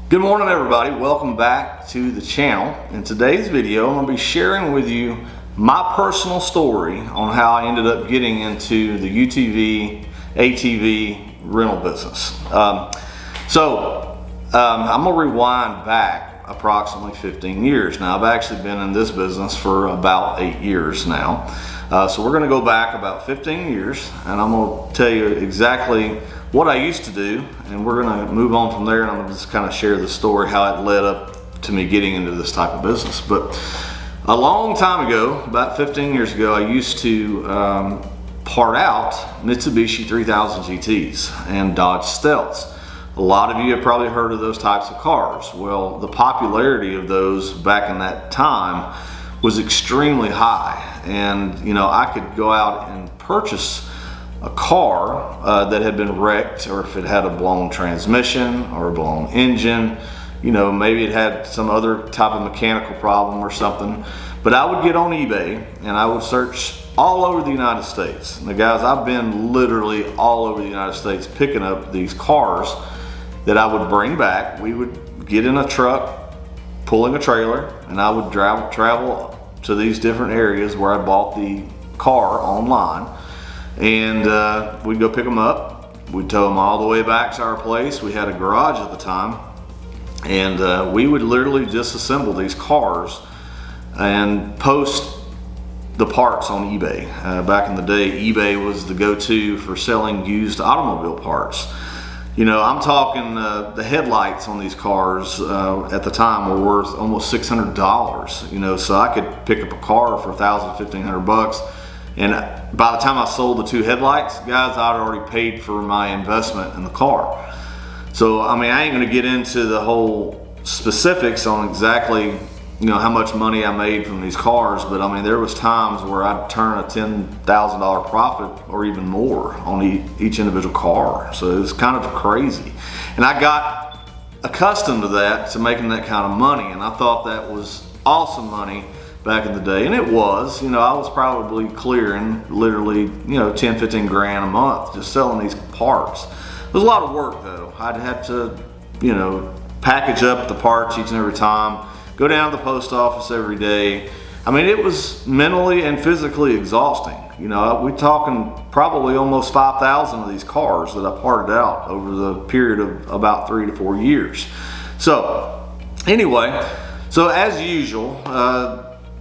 Good morning everybody, welcome back to the channel. In today's video I'm going to be sharing with you my personal story on how I ended up getting into the UTV ATV rental business. I'm going to rewind back approximately 15 years. Now I've actually been in this business for about 8 years now. So we're going to go back about 15 years and I'm going to tell you exactly what I used to do, and we're going to move on from there, and I'm going to just kind of share the story how it led up to me getting into this type of business. But a long time ago, about 15 years ago, I used to part out Mitsubishi 3000 GTs and Dodge Stealths. A lot of you have probably heard of those types of cars. Well, the popularity of those back in that time was extremely high, and I could go out and purchase a car that had been wrecked, or if it had a blown transmission or a blown engine, maybe it had some other type of mechanical problem or something. But I would get on eBay and I would search all over the United States. And guys, I've been literally all over the United States picking up these cars that I would bring back. We would get in a truck pulling a trailer, and I would travel to these different areas where I bought the car online. And we'd go pick them up. We'd tow them all the way back to our place. We had a garage at the time, and we would literally disassemble these cars and post the parts on eBay. Back in the day, eBay was the go-to for selling used automobile parts. I'm talking the headlights on these cars at the time were worth almost $600. So I could pick up a car for $1,000, $1,500. And by the time I sold the two headlights, guys, I'd already paid for my investment in the car. So, I ain't gonna get into the whole specifics on exactly, how much money I made from these cars, but there was times where I'd turn a $10,000 profit or even more on each individual car. So it was kind of crazy. And I got accustomed to that, to making that kind of money, and I thought that was awesome money back in the day, and it was. I was probably clearing literally 10, 15 grand a month just selling these parts. It was a lot of work though. I'd have to package up the parts each and every time, go down to the post office every day. It was mentally and physically exhausting. We're talking probably almost 5,000 of these cars that I parted out over the period of about 3 to 4 years. So anyway, so as usual,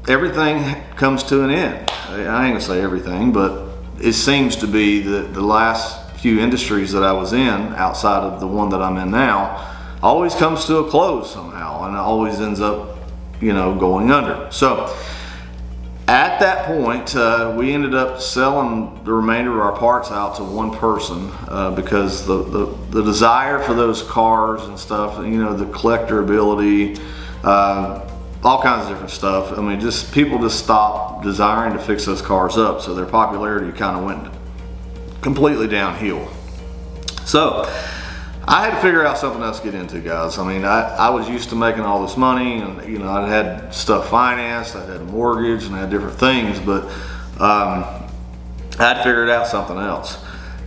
everything comes to an end. I ain't gonna say everything, but it seems to be that the last few industries that I was in, outside of the one that I'm in now, always comes to a close somehow, and it always ends up, going under. So at that point, we ended up selling the remainder of our parts out to one person because the desire for those cars and stuff, the collectorability, all kinds of different stuff. People just stopped desiring to fix those cars up, so their popularity kind of went completely downhill. So I had to figure out something else to get into, guys. I was used to making all this money, and I had stuff financed, I had a mortgage, and I had different things, but I had figured out something else.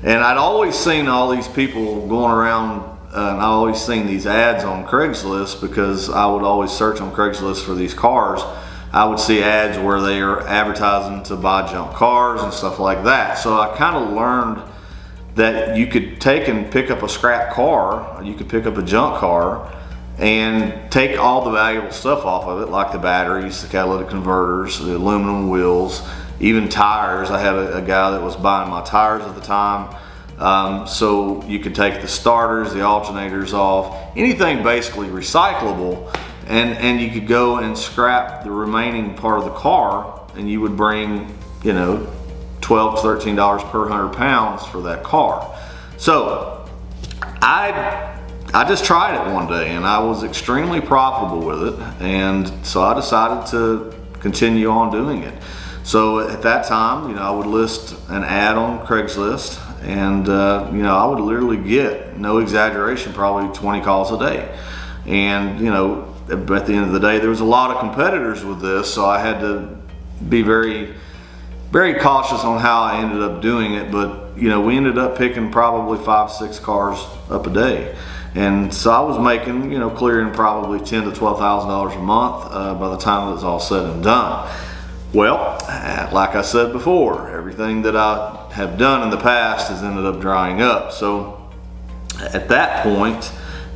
And I'd always seen all these people going around, and I always seen these ads on Craigslist, because I would always search on Craigslist for these cars. I would see ads where they are advertising to buy junk cars and stuff like that. So I kind of learned that you could take and pick up a scrap car, you could pick up a junk car and take all the valuable stuff off of it, like the batteries, the catalytic converters, the aluminum wheels, even tires. I had a guy that was buying my tires at the time. So you could take the starters, the alternators off, anything basically recyclable, and you could go and scrap the remaining part of the car, and you would bring, $12 to $13 per 100 pounds for that car. So I just tried it one day, and I was extremely profitable with it, and so I decided to continue on doing it. So at that time, I would list an ad on Craigslist, and I would literally get, no exaggeration, probably 20 calls a day. And at the end of the day, there was a lot of competitors with this, so I had to be very, very cautious on how I ended up doing it. But we ended up picking probably 5, 6 cars up a day. And so I was making, clearing probably $10,000 to $12,000 a month by the time it was all said and done. Well, like I said before, everything that I have done in the past has ended up drying up. So at that point,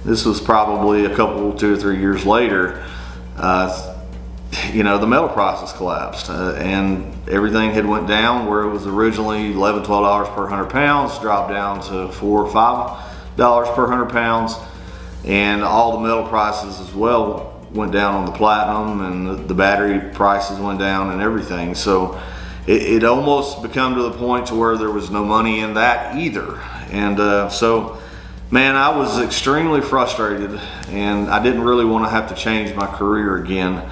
this was probably a couple, 2 or 3 years later, the metal prices collapsed and everything had went down where it was originally $11, $12 per 100 pounds, dropped down to $4 or $5 per 100 pounds. And all the metal prices as well went down on the platinum, and the battery prices went down and everything. So it almost become to the point to where there was no money in that either. And so man, I was extremely frustrated, and I didn't really want to have to change my career again.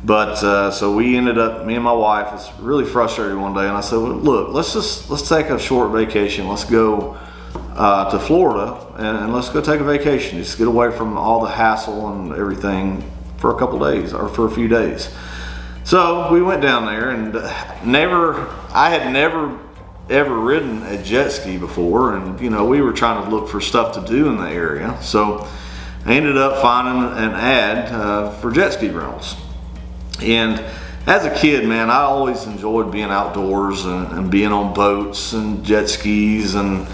But so we ended up, me and my wife was really frustrated one day, and I said, well, look, let's take a short vacation. Let's go to Florida and let's go take a vacation. Just get away from all the hassle and everything for a couple days or for a few days. So we went down there, and I had never ever ridden a jet ski before, and we were trying to look for stuff to do in the area. So I ended up finding an ad for jet ski rentals. And as a kid, man, I always enjoyed being outdoors and being on boats and jet skis and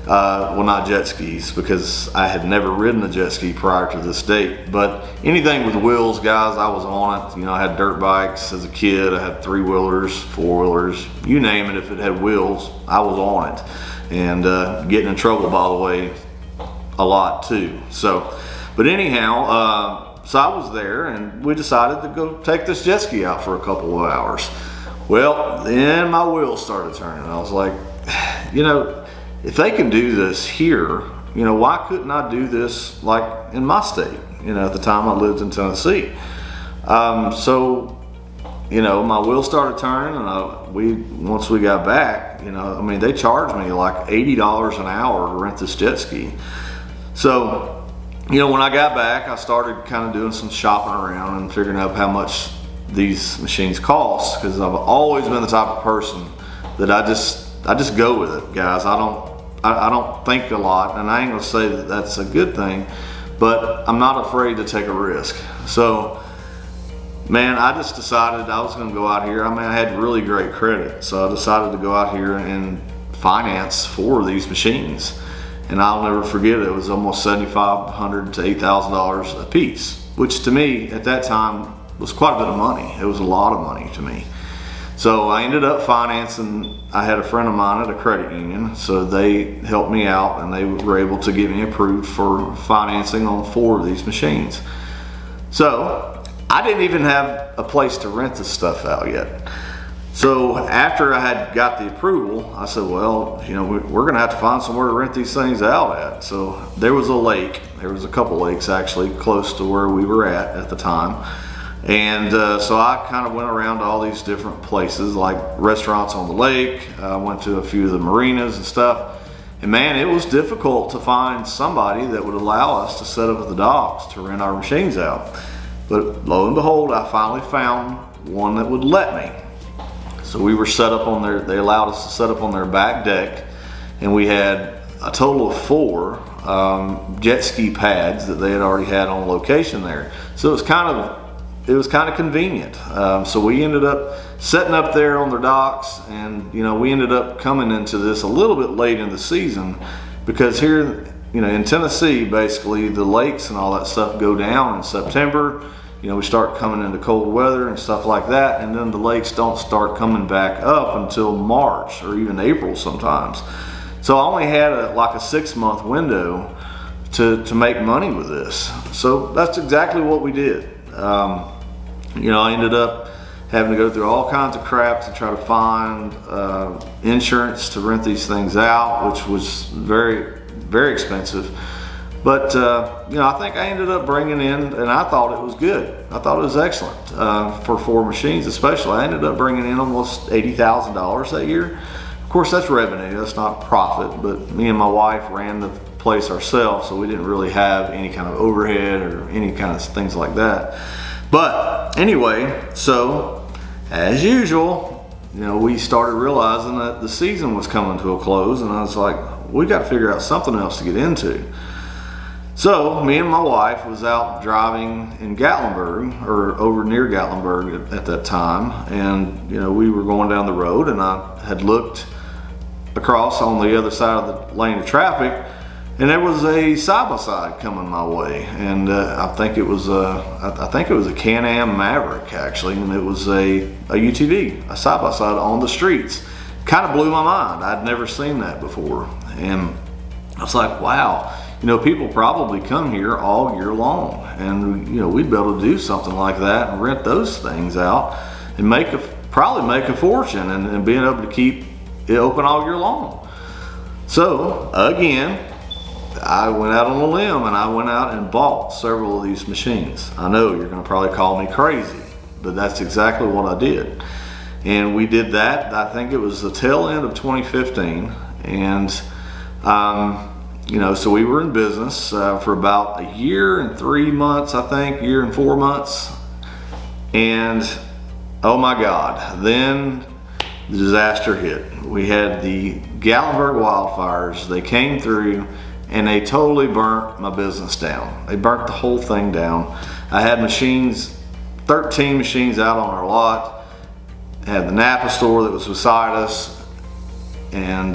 well, not jet skis, because I had never ridden a jet ski prior to this date, but anything with wheels, guys, I was on it. I had dirt bikes as a kid. I had 3-wheelers, 4-wheelers, you name it. If it had wheels, I was on it, and getting in trouble, by the way, a lot too. So, but anyhow, so I was there, and we decided to go take this jet ski out for a couple of hours. Well, then my wheels started turning. I was like, if they can do this here, why couldn't I do this like in my state? At the time I lived in Tennessee. So, my wheels started turning, and once we got back, they charged me like $80 an hour to rent this jet ski. So, when I got back, I started kind of doing some shopping around and figuring out how much these machines cost, because I've always been the type of person that I just go with it, guys. I don't think a lot, and I ain't gonna say that that's a good thing, but I'm not afraid to take a risk. So, man, I just decided I was gonna go out here. I had really great credit, so I decided to go out here and finance 4 of these machines. And I'll never forget it. It was almost $7,500 to $8,000 a piece, which to me at that time was quite a bit of money. It was a lot of money to me. So I ended up financing. I had a friend of mine at a credit union, so they helped me out, and they were able to get me approved for financing on 4 of these machines. So I didn't even have a place to rent this stuff out yet. So after I had got the approval, I said, well, we're gonna have to find somewhere to rent these things out at. So there was a lake. There was a couple lakes actually close to where we were at the time. And so I kind of went around to all these different places, like restaurants on the lake. I went to a few of the marinas and stuff. And man, it was difficult to find somebody that would allow us to set up at the docks to rent our machines out. But lo and behold, I finally found one that would let me. So we were set up on they allowed us to set up on their back deck, and we had a total of 4 jet ski pads that they had already had on location there. So it was kind of convenient. So we ended up setting up there on their docks, and we ended up coming into this a little bit late in the season, because here in Tennessee, basically the lakes and all that stuff go down in September. We start coming into cold weather and stuff like that, and then the lakes don't start coming back up until March or even April sometimes. So I only had like a 6-month window to make money with this. So that's exactly what we did. I ended up having to go through all kinds of crap to try to find insurance to rent these things out, which was very, very expensive. But I think I ended up bringing in, and I thought it was good. I thought it was excellent for 4 machines, especially. I ended up bringing in almost $80,000 that year. Of course, that's revenue. That's not profit. But me and my wife ran the place ourselves, so we didn't really have any kind of overhead or any kind of things like that. But anyway, so as usual, we started realizing that the season was coming to a close, and I was like, we got to figure out something else to get into. So me and my wife was out driving in Gatlinburg, or over near Gatlinburg at that time, and we were going down the road, and I had looked across on the other side of the lane of traffic, and there was a side-by-side coming my way, and I think it was a Can-Am Maverick actually, and it was a UTV, a side-by-side on the streets. Kind of blew my mind. I'd never seen that before, and I was like, wow, people probably come here all year long, and we'd be able to do something like that and rent those things out and probably make a fortune, and being able to keep it open all year long. So again, I went out on a limb and I went out and bought several of these machines. I know you're going to probably call me crazy, but that's exactly what I did. And we did that, I think it was the tail end of 2015, and so we were in business for about a year and 3 months, I think, year and 4 months, and oh my God, then the disaster hit. We had the Gatlinburg wildfires. They came through and they totally burnt my business down. They burnt the whole thing down. I had 13 machines out on our lot. I had the Napa store that was beside us, and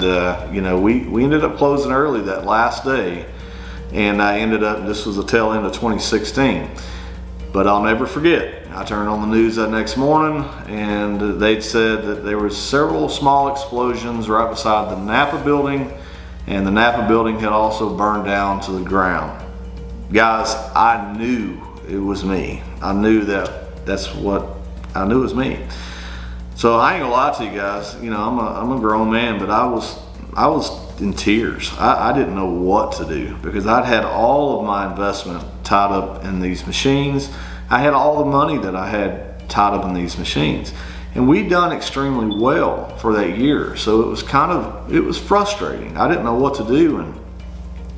we ended up closing early that last day, and this was the tail end of 2016. But I'll never forget, I turned on the news that next morning, and they'd said that there was several small explosions right beside the Napa building, and the Napa building had also burned down to the ground. Guys, I knew it was me. I knew I knew it was me. So I ain't gonna lie to you guys, I'm a grown man, but I was in tears. I didn't know what to do, because I'd had all of my investment tied up in these machines. I had all the money that I had tied up in these machines, and we'd done extremely well for that year. So it was frustrating. I didn't know what to do, and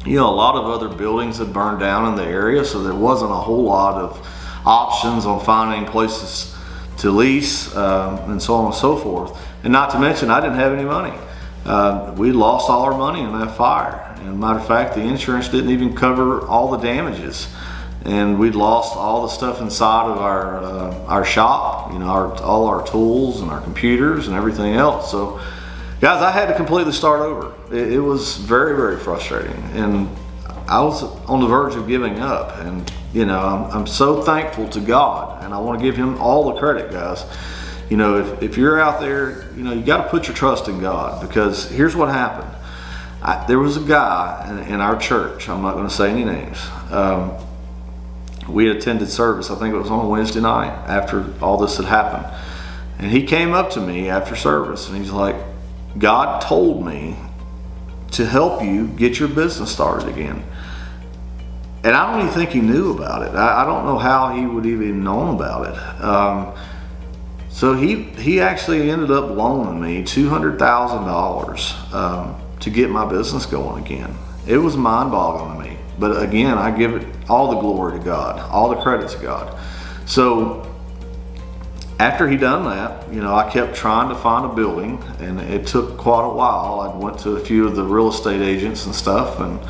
a lot of other buildings had burned down in the area, so there wasn't a whole lot of options on finding places to lease, and so on and so forth. And not to mention, I didn't have any money. We lost all our money in that fire. And matter of fact, the insurance didn't even cover all the damages. And we'd lost all the stuff inside of our shop, all our tools and our computers and everything else. So guys, I had to completely start over. It was very, very frustrating. And I was on the verge of giving up. And I'm so thankful to God, and I want to give him all the credit, guys. If you're out there, you got to put your trust in God, because here's what happened. There was a guy in our church, I'm not going to say any names. We attended service, I think it was on a Wednesday night after all this had happened. And he came up to me after service and he's like, God told me to help you get your business started again. And I don't even think he knew about it. I don't know how he would even known about it. So he actually ended up loaning me $200,000 to get my business going again. It was mind-boggling to me. But again, I give it all the glory to God, all the credit to God. So after he done that, I kept trying to find a building, and it took quite a while. I went to a few of the real estate agents and stuff, and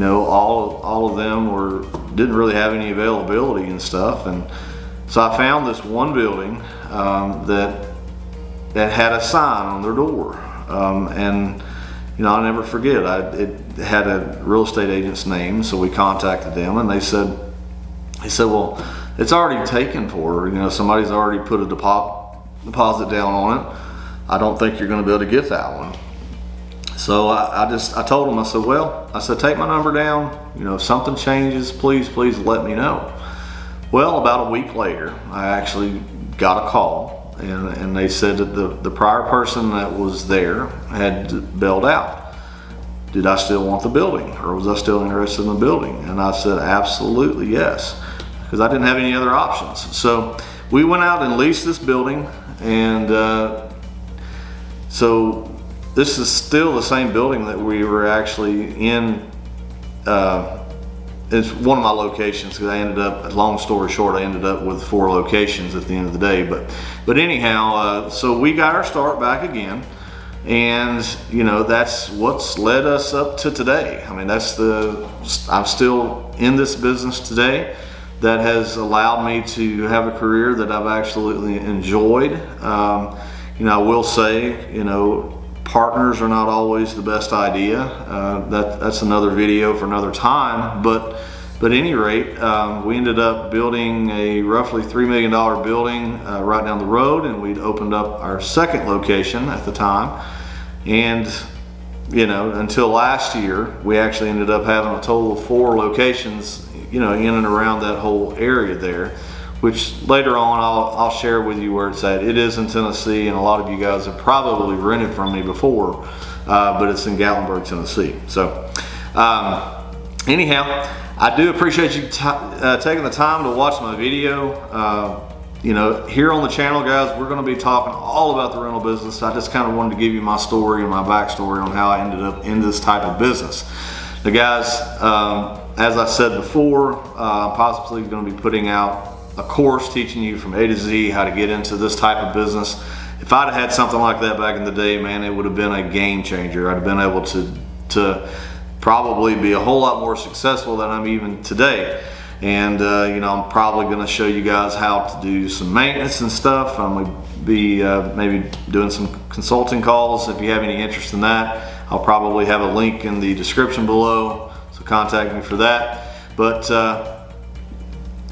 all of them didn't really have any availability and stuff. And so I found this one building that had a sign on their door, and I'll never forget. It had a real estate agent's name, so we contacted them, and they said, well, it's already taken for. Somebody's already put a deposit down on it. I don't think you're going to be able to get that one. So I told them, I said, take my number down. If something changes, please let me know. Well, about a week later, I actually got a call. And they said that the prior person that was there had bailed out. Did I still want the building, or was I still interested in the building? And I said, absolutely yes, because I didn't have any other options. So we went out and leased this building, and so this is still the same building that we were actually in. It's one of my locations, because I ended up, long story short, I ended up with 4 locations at the end of the day. But anyhow, so we got our start back again, And you know, that's what's led us up to today. I mean, I'm still in this business today. That has allowed me to have a career that I've absolutely enjoyed. You know, I will say, you know, partners are not always the best idea. That's another video for another time. But at any rate, we ended up building a roughly $3 million building right down the road, and we'd opened up our second location at the time. And you know, until last year, we actually ended up having a total of 4 locations, you know, in and around that whole area there, which later on I'll share with you where it's at. It is in Tennessee, and a lot of you guys have probably rented from me before, but it's in Gatlinburg, Tennessee. So anyhow, I do appreciate you taking the time to watch my video. You know, here on the channel, guys, we're going to be talking all about the rental business. I just kind of wanted to give you my story and my backstory on how I ended up in this type of business. Now, guys, as I said before, I'm possibly going to be putting out a course teaching you from A to Z how to get into this type of business. If I'd have had something like that back in the day, man, it would have been a game changer. I'd have been able to probably be a whole lot more successful than I'm even today. And you know, I'm probably going to show you guys how to do some maintenance and stuff. I'm going to be maybe doing some consulting calls. If you have any interest in that, I'll probably have a link in the description below, so contact me for that. But I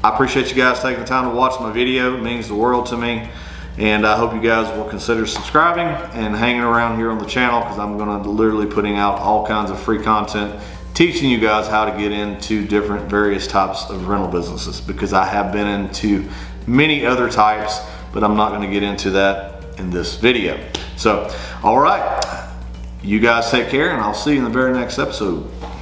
appreciate you guys taking the time to watch my video. It means the world to me. And I hope you guys will consider subscribing and hanging around here on the channel, because I'm going to literally putting out all kinds of free content teaching you guys how to get into different various types of rental businesses, because I have been into many other types, but I'm not going to get into that in this video. So, all right, you guys take care, and I'll see you in the very next episode.